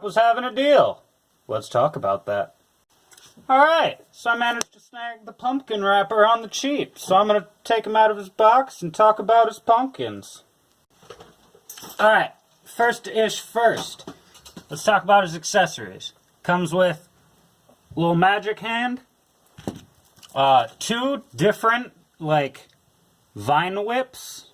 was having a deal. Let's talk about that. Alright, so I managed to snag the pumpkin wrapper on the cheap, so I'm gonna take him out of his box and talk about his pumpkins. Alright, first-ish first. Let's talk about his accessories. Comes with a little magic hand, two different, vine whips,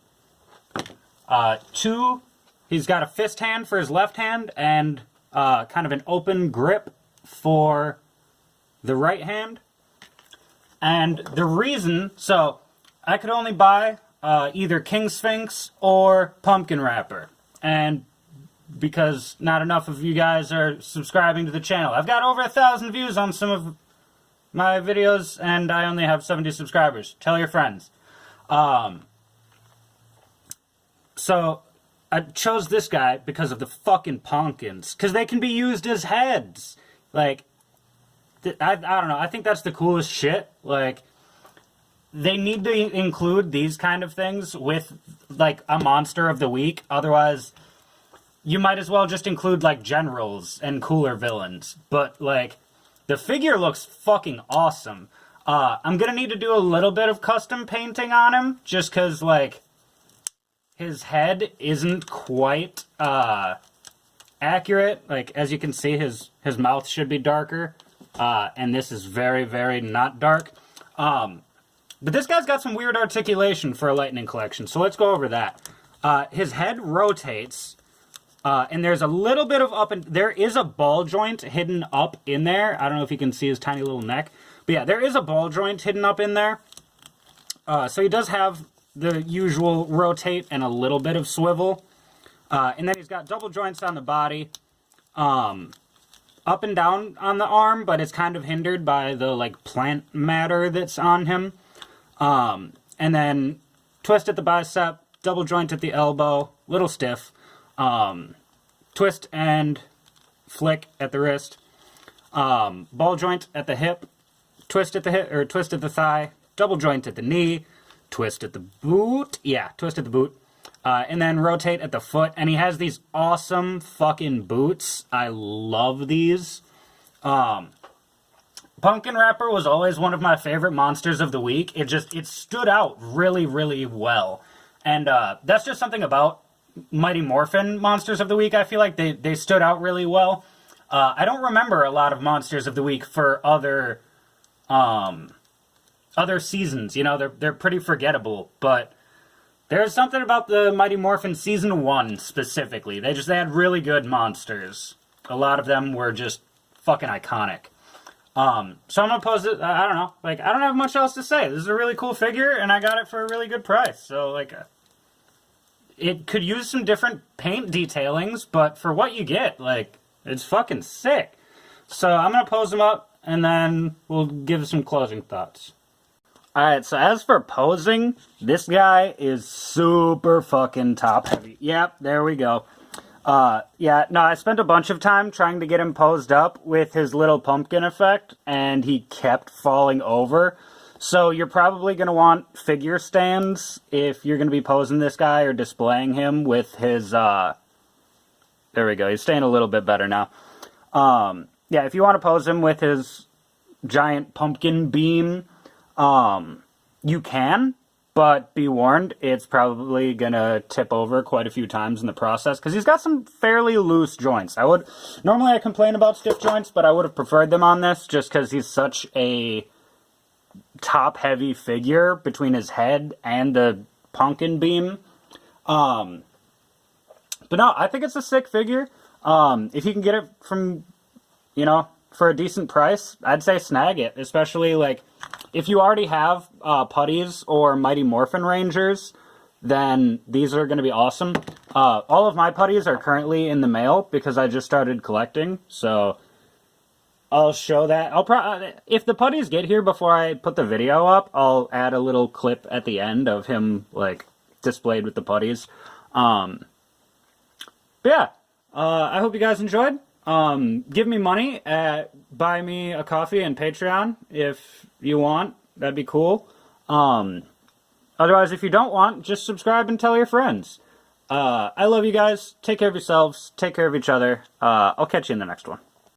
he's got a fist hand for his left hand, and kind of an open grip for the right hand. And the reason, so I could only buy either King Sphinx or Pumpkin Wrapper. And because not enough of you guys are subscribing to the channel. I've got over 1,000 views on some of my videos, and I only have 70 subscribers. Tell your friends. So I chose this guy because of the fucking pumpkins. Because they can be used as heads. I don't know. I think that's the coolest shit. They need to include these kind of things with, a monster of the week. Otherwise, you might as well just include, generals and cooler villains. But, the figure looks fucking awesome. I'm gonna need to do a little bit of custom painting on him. Just because, his head isn't quite, accurate. As you can see, his mouth should be darker. And this is very, very not dark. But this guy's got some weird articulation for a Lightning Collection, so let's go over that. His head rotates, and there's a little bit of there is a ball joint hidden up in there. I don't know if you can see his tiny little neck. But yeah, there is a ball joint hidden up in there. So he does have the usual rotate and a little bit of swivel. And then he's got double joints on the body. Up and down on the arm, but it's kind of hindered by the, plant matter that's on him. And then twist at the bicep, double joint at the elbow, little stiff. Twist and flick at the wrist. Ball joint at the hip, twist at the hip, or twist at the thigh, double joint at the knee, twist at the boot. Yeah, twist at the boot. And then rotate at the foot. And he has these awesome fucking boots. I love these. Pumpkin Wrapper was always one of my favorite monsters of the week. It stood out really, really well. And that's just something about Mighty Morphin Monsters of the Week. I feel like they stood out really well. I don't remember a lot of Monsters of the Week for other seasons. You know, they're pretty forgettable, but there's something about the Mighty Morphin Season 1 specifically. They had really good monsters. A lot of them were just fucking iconic. So I'm gonna pose it, I don't know. I don't have much else to say. This is a really cool figure, and I got it for a really good price. So, it could use some different paint detailings, but for what you get, it's fucking sick. So I'm gonna pose him up, and then we'll give some closing thoughts. Alright, so as for posing, this guy is super fucking top heavy. Yep, there we go. Yeah, no, I spent a bunch of time trying to get him posed up with his little pumpkin effect, and he kept falling over. So you're probably going to want figure stands if you're going to be posing this guy or displaying him with his, there we go, he's staying a little bit better now. Yeah, if you want to pose him with his giant pumpkin beam, you can, but be warned, it's probably gonna tip over quite a few times in the process, because he's got some fairly loose joints. Normally I complain about stiff joints, but I would have preferred them on this, just because he's such a top-heavy figure between his head and the pumpkin beam. But no, I think it's a sick figure. If you can get it from, for a decent price, I'd say snag it, especially, if you already have putties or Mighty Morphin Rangers, then these are going to be awesome. All of my putties are currently in the mail because I just started collecting, so I'll show that. If the putties get here before I put the video up, I'll add a little clip at the end of him, displayed with the putties. But yeah, I hope you guys enjoyed. Give me money at Buy Me a Coffee and Patreon if you want. That'd be cool. Otherwise, if you don't want, just subscribe and tell your friends. I love you guys. Take care of yourselves. Take care of each other. I'll catch you in the next one.